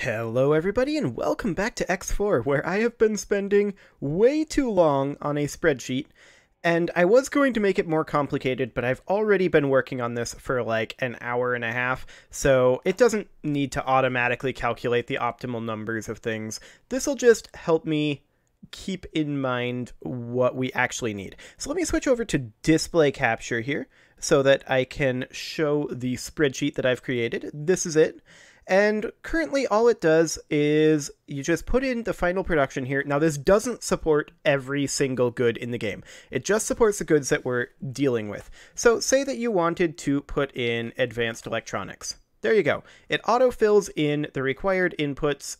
Hello everybody and welcome back to X4, where I have been spending way too long on a spreadsheet, and I was going to make it more complicated, but I've already been working on this for like an hour and a half, so it doesn't need to automatically calculate the optimal numbers of things. This will just help me keep in mind what we actually need. So let me switch over to display capture here so that I can show the spreadsheet that I've created. This is it. And currently all it does is you just put in the final production here. Now this doesn't support every single good in the game. It just supports the goods that we're dealing with. So say that you wanted to put in advanced electronics. There you go. It auto-fills in the required inputs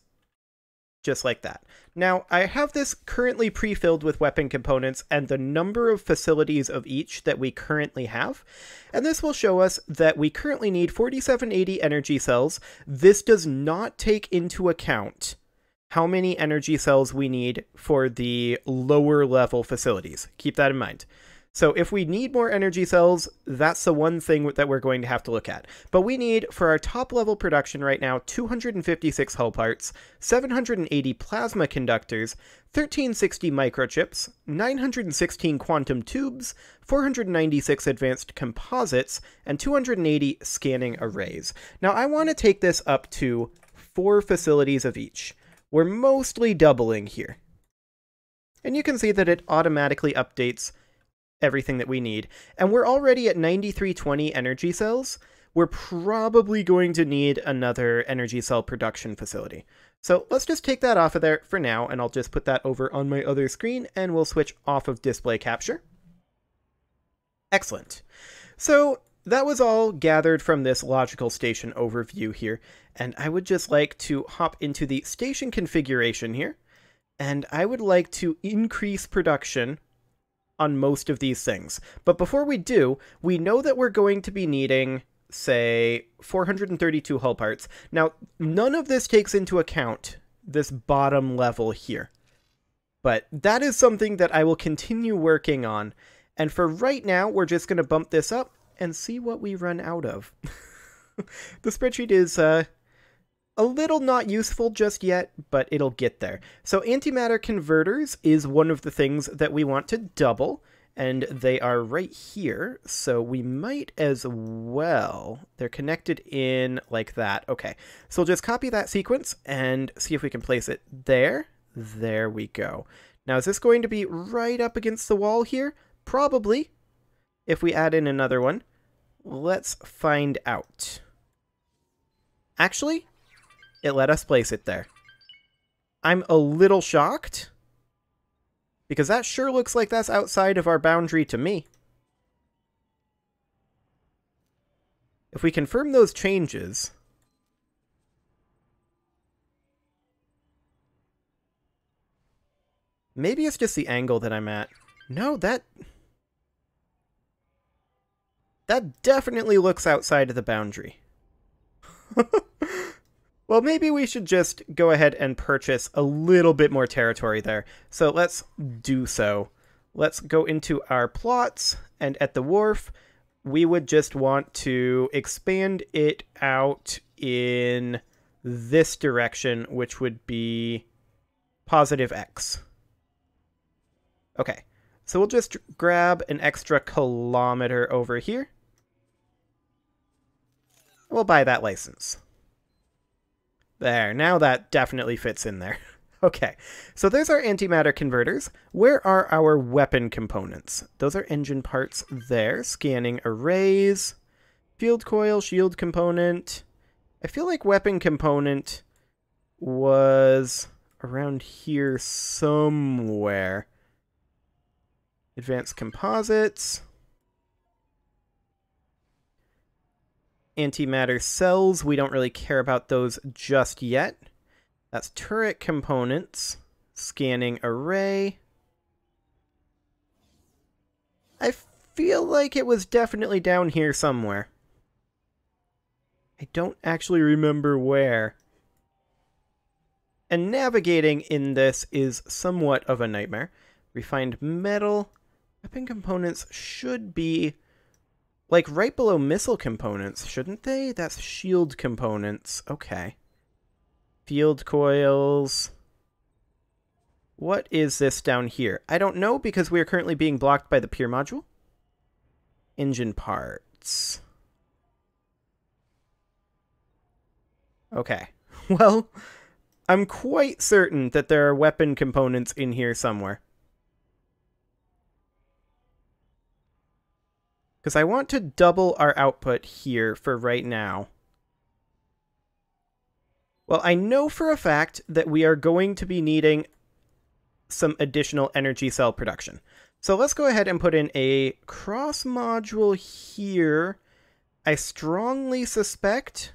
just like that. Now, I have this currently pre-filled with weapon components and the number of facilities of each that we currently have. And this will show us that we currently need 4780 energy cells. This does not take into account how many energy cells we need for the lower level facilities. Keep that in mind. So if we need more energy cells, that's the one thing that we're going to have to look at. But we need, for our top level production right now, 256 hull parts, 780 plasma conductors, 1360 microchips, 916 quantum tubes, 496 advanced composites, and 280 scanning arrays. Now I want to take this up to 4 facilities of each. We're mostly doubling here. And you can see that it automatically updates everything that we need. And we're already at 9320 energy cells. We're probably going to need another energy cell production facility. So let's just take that off of there for now, and I'll just put that over on my other screen, and we'll switch off of display capture. Excellent. So that was all gathered from this logical station overview here, and I would just like to hop into the station configuration here, and I would like to increase production on most of these things. But before we do, we know that we're going to be needing, say, 432 hull parts. Now, none of this takes into account this bottom level here. But that is something that I will continue working on. And for right now, we're just going to bump this up and see what we run out of. The spreadsheet is a little not useful just yet, but it'll get there. So antimatter converters is one of the things that we want to double, and they are right here, so we might as well. They're connected in like that. Okay, so we'll just copy that sequence and see if we can place it there. There we go. Now, is this going to be right up against the wall here? Probably. If we add in another one, let's find out. Actually, it let us place it there. I'm a little shocked, because that sure looks like that's outside of our boundary to me. If we confirm those changes, maybe it's just the angle that I'm at. No, that definitely looks outside of the boundary. Well, maybe we should just go ahead and purchase a little bit more territory there. So let's do so. Let's go into our plots, and at the wharf, we would just want to expand it out in this direction, which would be positive X. Okay, so we'll just grab an extra kilometer over here. We'll buy that license. There, now that definitely fits in there. Okay, so there's our antimatter converters. Where are our weapon components? Those are engine parts there. Scanning arrays, field coil, shield component. I feel like weapon component was around here somewhere. Advanced composites. Antimatter cells, we don't really care about those just yet. That's turret components. Scanning array. I feel like it was definitely down here somewhere. I don't actually remember where. And navigating in this is somewhat of a nightmare. Refined metal. Weapon components should be like right below missile components, shouldn't they? That's shield components. Okay. Field coils. What is this down here? I don't know because we are currently being blocked by the pier module. Engine parts. Okay. Well, I'm quite certain that there are weapon components in here somewhere. Because I want to double our output here for right now. Well, I know for a fact that we are going to be needing some additional energy cell production. So let's go ahead and put in a cross module here. I strongly suspect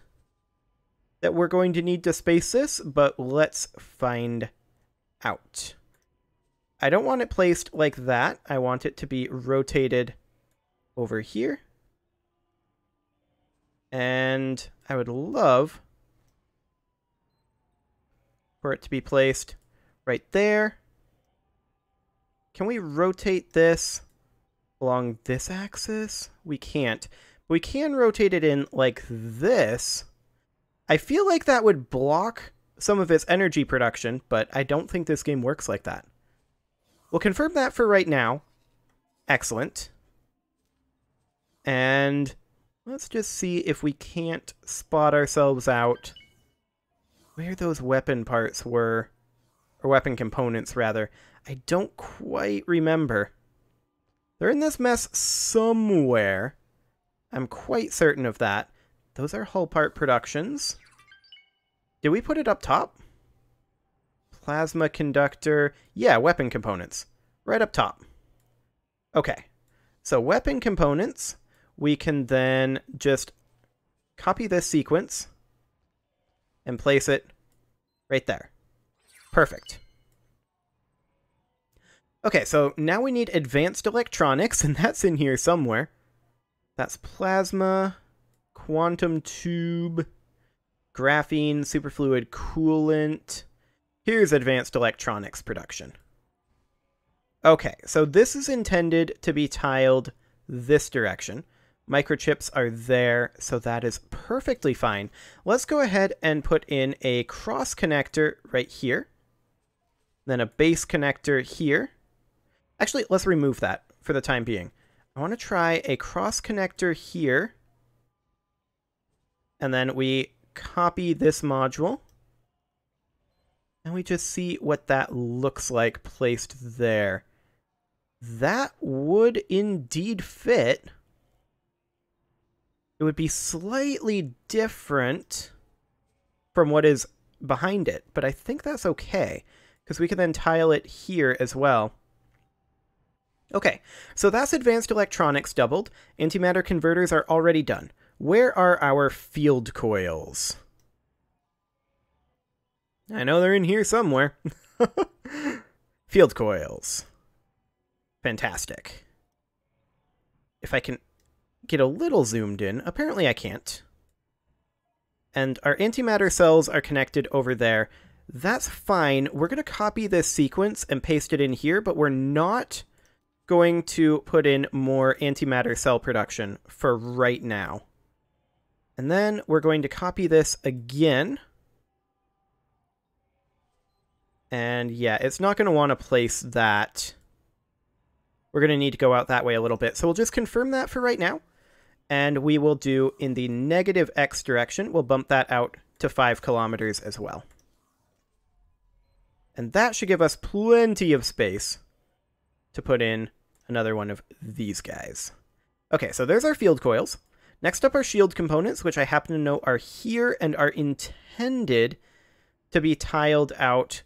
that we're going to need to space this, but let's find out. I don't want it placed like that. I want it to be rotated over here. And I would love for it to be placed right there. Can we rotate this along this axis? We can't. We can rotate it in like this. I feel like that would block some of its energy production, but I don't think this game works like that. We'll confirm that for right now. Excellent. And let's just see if we can't spot ourselves out where those weapon parts were, or weapon components, rather. I don't quite remember. They're in this mess somewhere. I'm quite certain of that. Those are hull part productions. Did we put it up top? Plasma conductor. Yeah, weapon components. Right up top. Okay. So weapon components, we can then just copy this sequence and place it right there. Perfect. Okay, so now we need advanced electronics, and that's in here somewhere. That's plasma, quantum tube, graphene, superfluid coolant. Here's advanced electronics production. Okay, so this is intended to be tiled this direction. Microchips are there, so that is perfectly fine. Let's go ahead and put in a cross connector right here. Then a base connector here. Actually, let's remove that for the time being. I want to try a cross connector here. And then we copy this module. And we just see what that looks like placed there. That would indeed fit. It would be slightly different from what is behind it, but I think that's okay, because we can then tile it here as well. Okay, so that's advanced electronics doubled. Antimatter converters are already done. Where are our field coils? I know they're in here somewhere. Field coils. Fantastic. If I can get a little zoomed in, apparently I can't. And our antimatter cells are connected over there. That's fine. We're going to copy this sequence and paste it in here, but we're not going to put in more antimatter cell production for right now. And then we're going to copy this again. And yeah, it's not going to want to place that. We're going to need to go out that way a little bit. So we'll just confirm that for right now. And we will do in the negative X direction. We'll bump that out to 5 kilometers as well. And that should give us plenty of space to put in another one of these guys. Okay, so there's our field coils. Next up are shield components, which I happen to know are here and are intended to be tiled out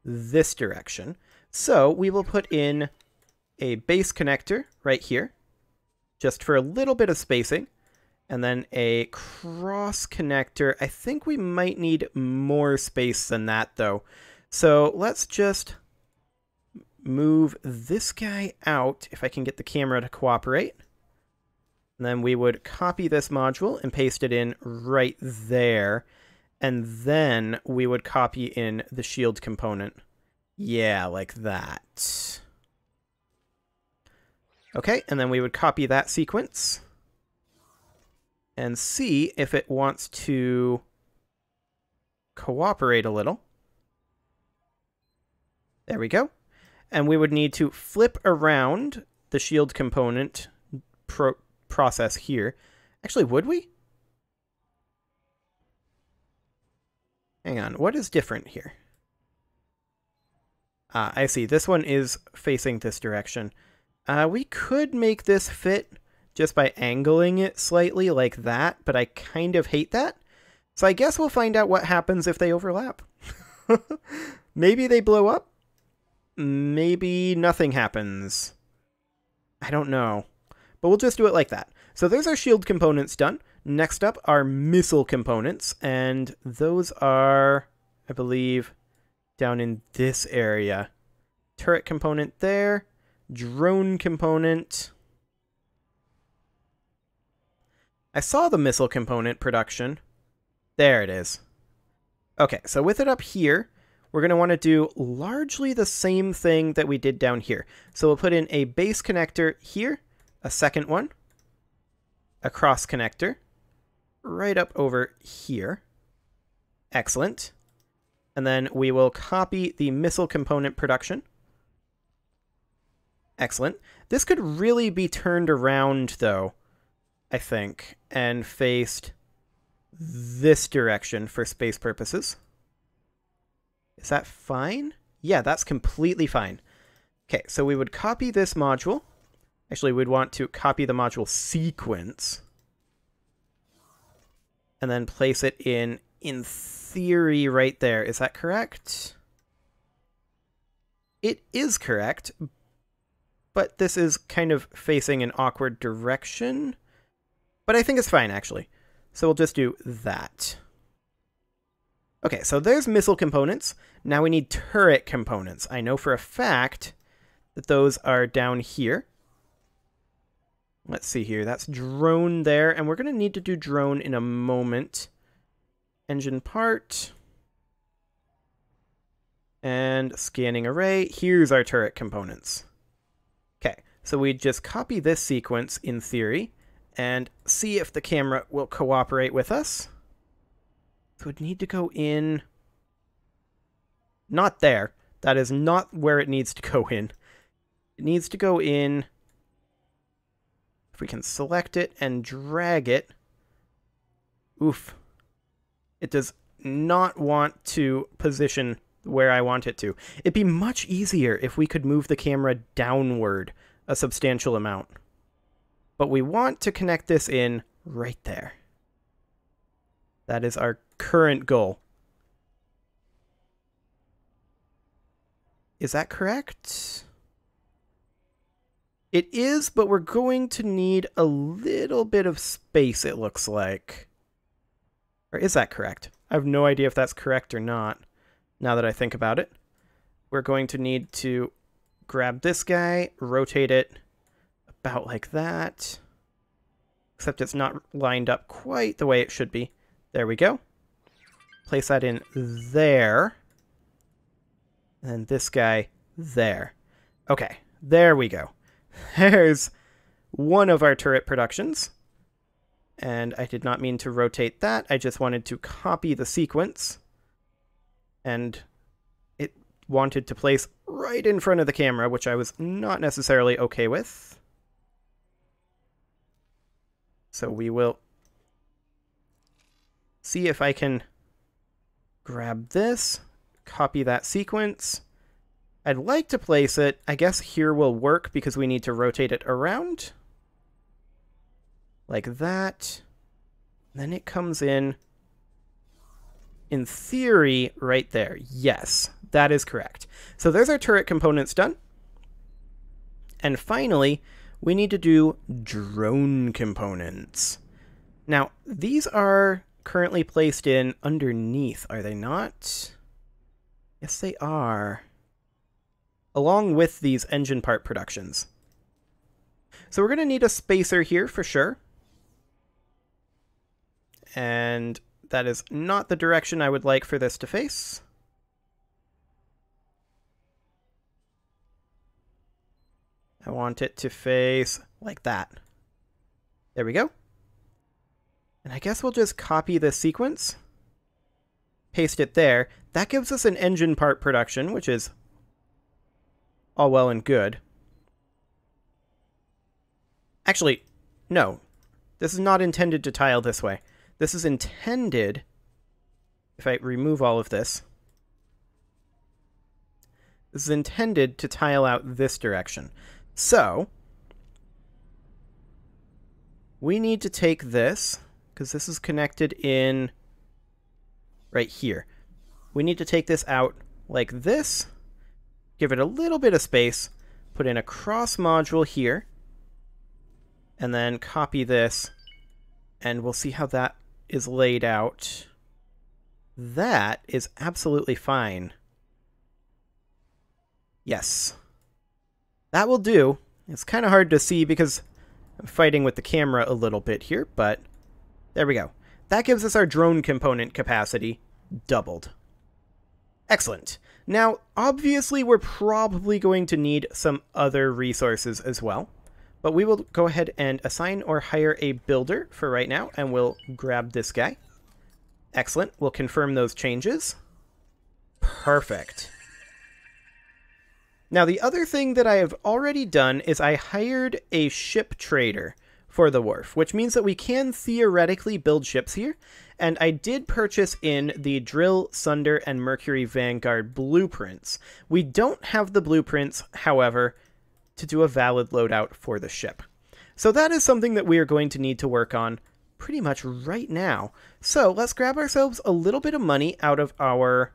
this direction. So we will put in a base connector right here, just for a little bit of spacing, and then a cross connector. I think we might need more space than that, though. So let's just move this guy out, if I can get the camera to cooperate. And then we would copy this module and paste it in right there. And then we would copy in the shield component. Yeah, like that. Okay, and then we would copy that sequence and see if it wants to cooperate a little. There we go. And we would need to flip around the shield component process here. Actually, would we? Hang on, what is different here? I see, this one is facing this direction. We could make this fit just by angling it slightly like that, but I kind of hate that. So I guess we'll find out what happens if they overlap. Maybe they blow up? Maybe nothing happens. I don't know. But we'll just do it like that. So there's our shield components done. Next up are missile components, and those are, I believe, down in this area. Turret component there. Drone component. I saw the missile component production. There it is. Okay, so with it up here, we're going to want to do largely the same thing that we did down here. So we'll put in a base connector here, a second one, a cross connector, right up over here. Excellent. And then we will copy the missile component production. Excellent. This could really be turned around, though, I think, and faced this direction for space purposes. Is that fine? Yeah, that's completely fine. Okay, so we would copy this module. Actually, we'd want to copy the module sequence. And then place it in theory, right there. Is that correct? It is correct, but this is kind of facing an awkward direction. But I think it's fine, actually. So we'll just do that. Okay, so there's missile components. Now we need turret components. I know for a fact that those are down here. Let's see here. That's drone there, and we're going to need to do drone in a moment. Engine part. And scanning array. Here's our turret components. Okay, so we just copy this sequence in theory and see if the camera will cooperate with us. So it would need to go in... Not there. That is not where it needs to go in. It needs to go in... If we can select it and drag it... Oof. It does not want to position where I want it to. It'd be much easier if we could move the camera downward a substantial amount. But we want to connect this in right there. That is our current goal. Is that correct? It is, but we're going to need a little bit of space, it looks like. Or is that correct? I have no idea if that's correct or not, now that I think about it. We're going to need to grab this guy, rotate it about like that. Except it's not lined up quite the way it should be. There we go. Place that in there. And this guy there. Okay, there we go. There's one of our turret productions. And I did not mean to rotate that. I just wanted to copy the sequence. And it wanted to place right in front of the camera, which I was not necessarily okay with. So we will see if I can grab this, copy that sequence. I'd like to place it, I guess here will work because we need to rotate it around. Like that. Then it comes in theory, right there. Yes, that is correct. So there's our turret components done. And finally, we need to do drone components. Now, these are currently placed in underneath, are they not? Yes, they are. Along with these engine part productions. So we're going to need a spacer here for sure. And that is not the direction I would like for this to face. I want it to face like that. There we go. And I guess we'll just copy this sequence. paste it there. That gives us an engine part production, which is all well and good. Actually, no. This is not intended to tile this way. This is intended, if I remove all of this, this is intended to tile out this direction. So, we need to take this, because this is connected in right here. We need to take this out like this, give it a little bit of space, put in a cross module here, and then copy this, and we'll see how that is laid out. That is absolutely fine. Yes. That will do. It's kind of hard to see because I'm fighting with the camera a little bit here, but there we go. That gives us our drone component capacity doubled. Excellent. Now, obviously, we're probably going to need some other resources as well, but we will go ahead and assign or hire a builder for right now, and we'll grab this guy. Excellent. We'll confirm those changes. Perfect. Now, the other thing that I have already done is I hired a ship trader for the wharf, which means that we can theoretically build ships here, and I did purchase in the Drill, Sunder, and Mercury Vanguard blueprints. We don't have the blueprints, however, to do a valid loadout for the ship. So that is something that we are going to need to work on pretty much right now. So let's grab ourselves a little bit of money out of our,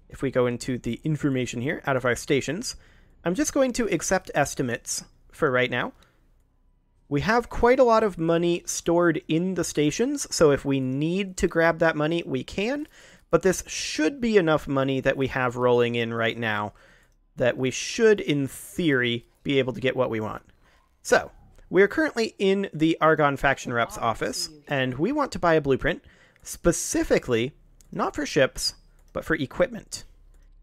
if we go into the information here, out of our stations. I'm just going to accept estimates for right now. We have quite a lot of money stored in the stations, so if we need to grab that money, we can, but this should be enough money that we have rolling in right now that we should, in theory, be able to get what we want. So, we're currently in the Argon Faction Rep's office, and we want to buy a blueprint, specifically, not for ships, but for equipment.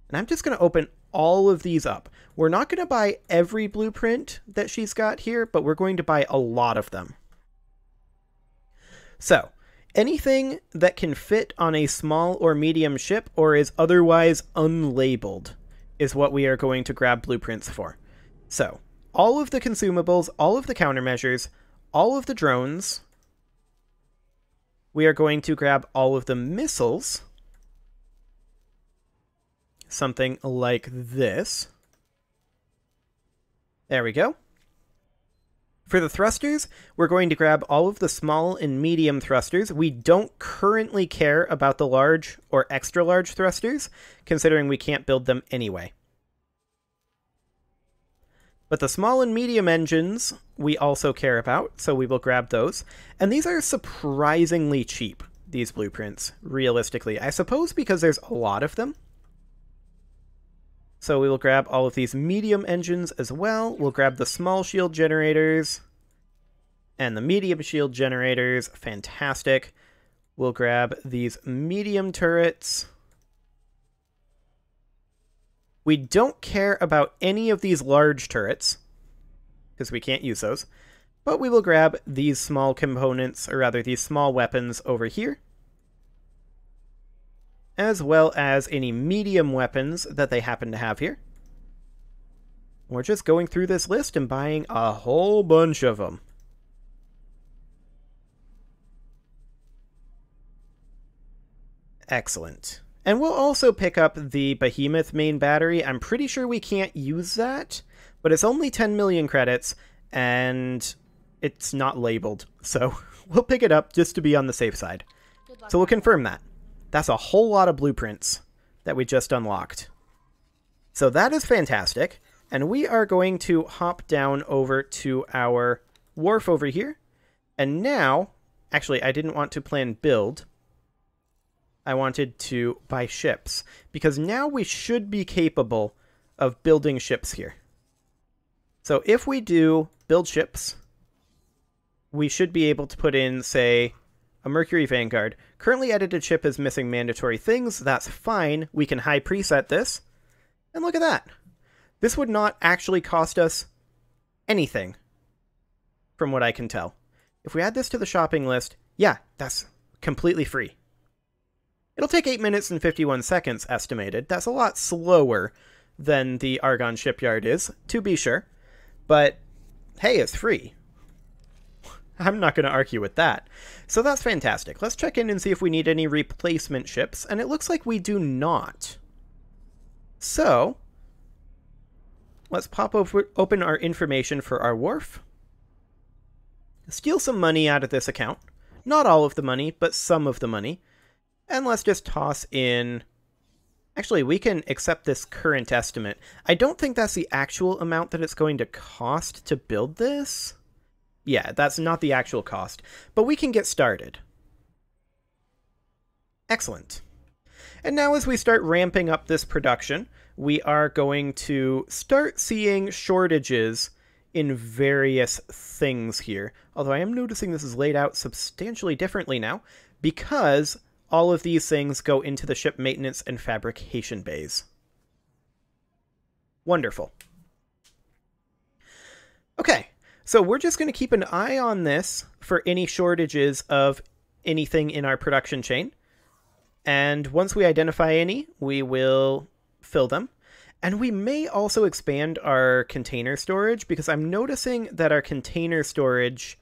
And I'm just going to open all of these up. We're not going to buy every blueprint that she's got here, but we're going to buy a lot of them. So, anything that can fit on a small or medium ship or is otherwise unlabeled is what we are going to grab blueprints for. So, all of the consumables, all of the countermeasures, all of the drones. We are going to grab all of the missiles. Something like this. There we go. For the thrusters, we're going to grab all of the small and medium thrusters. We don't currently care about the large or extra large thrusters, considering we can't build them anyway. But the small and medium engines we also care about, so we will grab those. And these are surprisingly cheap, these blueprints, realistically. I suppose because there's a lot of them. So we will grab all of these medium engines as well. We'll grab the small shield generators and the medium shield generators. Fantastic. We'll grab these medium turrets. We don't care about any of these large turrets, because we can't use those. But we will grab these small components, or rather these small weapons over here, as well as any medium weapons that they happen to have here. We're just going through this list and buying a whole bunch of them. Excellent. And we'll also pick up the Behemoth main battery. I'm pretty sure we can't use that, but it's only 10 million credits, and it's not labeled. So we'll pick it up just to be on the safe side. So we'll confirm that. That's a whole lot of blueprints that we just unlocked. So that is fantastic. And we are going to hop down over to our wharf over here. And now, actually, I didn't want to plan build. I wanted to buy ships, because now we should be capable of building ships here. So if we do build ships, we should be able to put in, say, a Mercury Vanguard. Currently edited ship is missing mandatory things. That's fine. We can high preset this. And look at that. This would not actually cost us anything, from what I can tell. If we add this to the shopping list, yeah, that's completely free. It'll take 8 minutes and 51 seconds estimated. That's a lot slower than the Argonne shipyard is, to be sure. But hey, it's free. I'm not going to argue with that. So that's fantastic. Let's check in and see if we need any replacement ships, and it looks like we do not. So let's pop open our information for our wharf. Steal some money out of this account. Not all of the money, but some of the money. And let's just toss in... Actually, we can accept this current estimate. I don't think that's the actual amount that it's going to cost to build this. Yeah, that's not the actual cost. But we can get started. Excellent. And now as we start ramping up this production, we are going to start seeing shortages in various things here. Although I am noticing this is laid out substantially differently now, because all of these things go into the ship maintenance and fabrication bays. Wonderful. Okay, so we're just going to keep an eye on this for any shortages of anything in our production chain. And once we identify any, we will fill them. And we may also expand our container storage, because I'm noticing that our container storage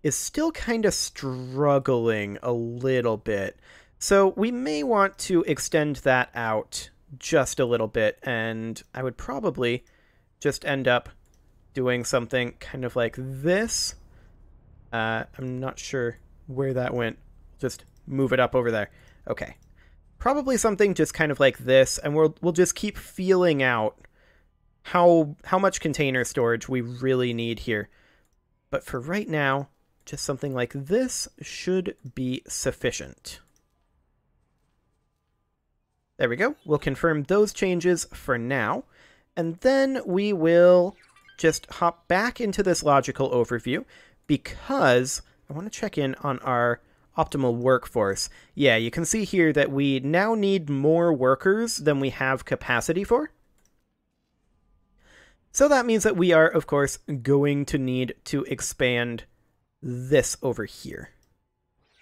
is still kind of struggling a little bit. So we may want to extend that out just a little bit, and I would probably just end up doing something kind of like this. I'm not sure where that went. Just move it up over there. Okay. Probably something just kind of like this, and we'll just keep feeling out how much container storage we really need here. But for right now, just something like this should be sufficient. There we go. We'll confirm those changes for now, and then we will just hop back into this logical overview, because I want to check in on our optimal workforce. Yeah, you can see here that we now need more workers than we have capacity for. So that means that we are, of course, going to need to expand this over here,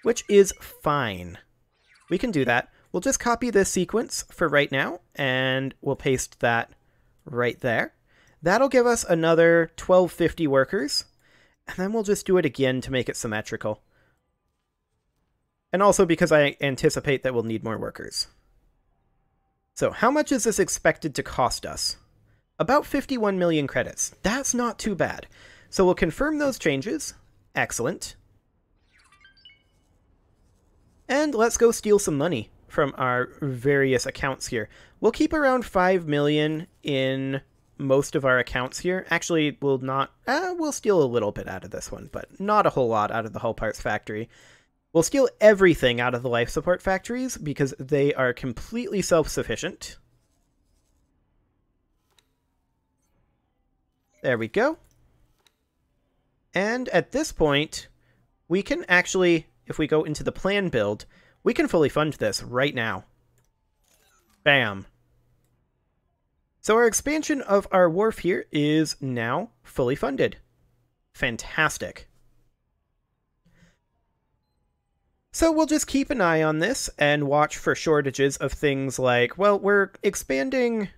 which is fine. We can do that. We'll just copy this sequence for right now, and we'll paste that right there. That'll give us another 1250 workers, and then we'll just do it again to make it symmetrical. And also because I anticipate that we'll need more workers. So how much is this expected to cost us? About 51 million credits. That's not too bad. So we'll confirm those changes. Excellent. And let's go steal some money from our various accounts here. We'll keep around 5 million in most of our accounts here. Actually, we'll steal a little bit out of this one, but not a whole lot out of the hull parts factory. We'll steal everything out of the life support factories because they are completely self-sufficient. There we go. And at this point, we can actually, if we go into the plan build, we can fully fund this right now. Bam. So our expansion of our wharf here is now fully funded. Fantastic. So we'll just keep an eye on this and watch for shortages of things like, well, we're expanding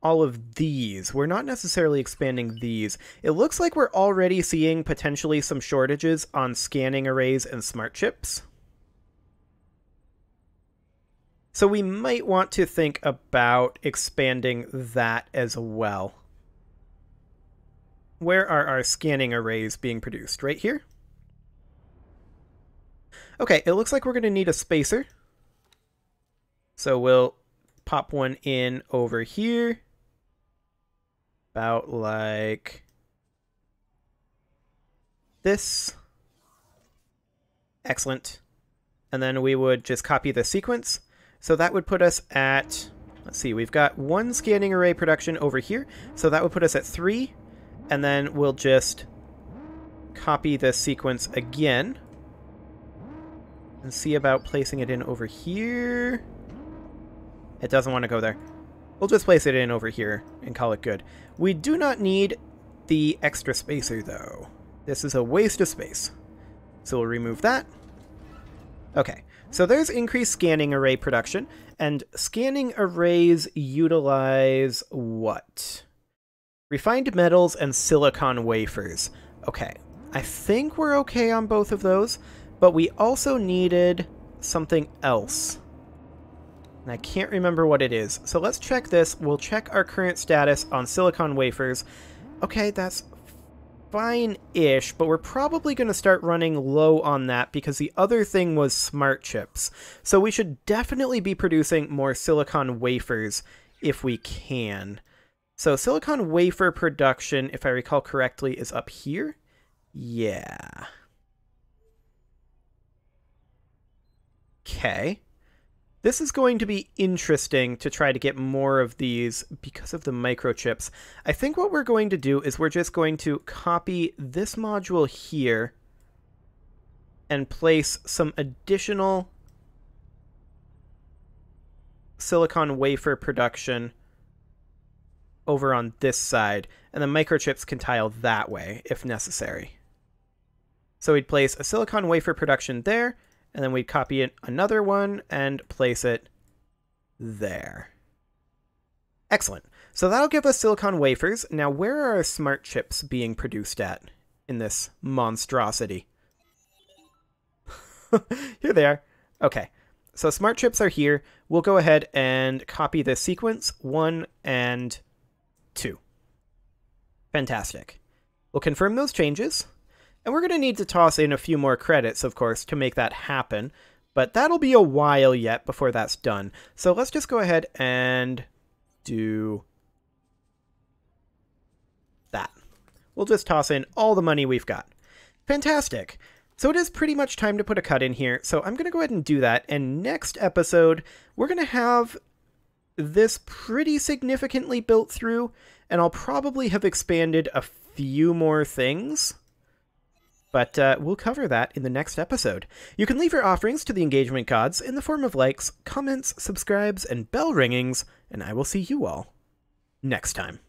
all of these. We're not necessarily expanding these. It looks like we're already seeing potentially some shortages on scanning arrays and smart chips. So we might want to think about expanding that as well. Where are our scanning arrays being produced? Right here? Okay, it looks like we're going to need a spacer. So we'll pop one in over here. About like this. Excellent. And then we would just copy the sequence. So that would put us at, let's see, we've got one scanning array production over here. So that would put us at 3. And then we'll just copy this sequence again. And see about placing it in over here. It doesn't want to go there. We'll just place it in over here and call it good. We do not need the extra spacer, though. This is a waste of space. So we'll remove that. Okay, so there's increased scanning array production, and scanning arrays utilize what? Refined metals and silicon wafers. Okay, I think we're okay on both of those, but we also needed something else. And I can't remember what it is. So let's check this. We'll check our current status on silicon wafers. Okay, that's fine-ish, but we're probably going to start running low on that because the other thing was smart chips. So we should definitely be producing more silicon wafers if we can. So silicon wafer production, if I recall correctly, is up here. Yeah. Okay. This is going to be interesting to try to get more of these because of the microchips. I think what we're going to do is we're just going to copy this module here and place some additional silicon wafer production over on this side, and the microchips can tile that way if necessary. So we'd place a silicon wafer production there, and then we'd copy it another one and place it there. Excellent. So that'll give us silicon wafers. Now, where are our smart chips being produced at in this monstrosity? Here they are. Okay. So smart chips are here. We'll go ahead and copy this sequence, 1 and 2. Fantastic. We'll confirm those changes. And we're going to need to toss in a few more credits, of course, to make that happen. But that'll be a while yet before that's done. So let's just go ahead and do that. We'll just toss in all the money we've got. Fantastic. So it is pretty much time to put a cut in here. So I'm going to go ahead and do that. And next episode, we're going to have this pretty significantly built through. And I'll probably have expanded a few more things. But we'll cover that in the next episode. You can leave your offerings to the engagement gods in the form of likes, comments, subscribes, and bell ringings, and I will see you all next time.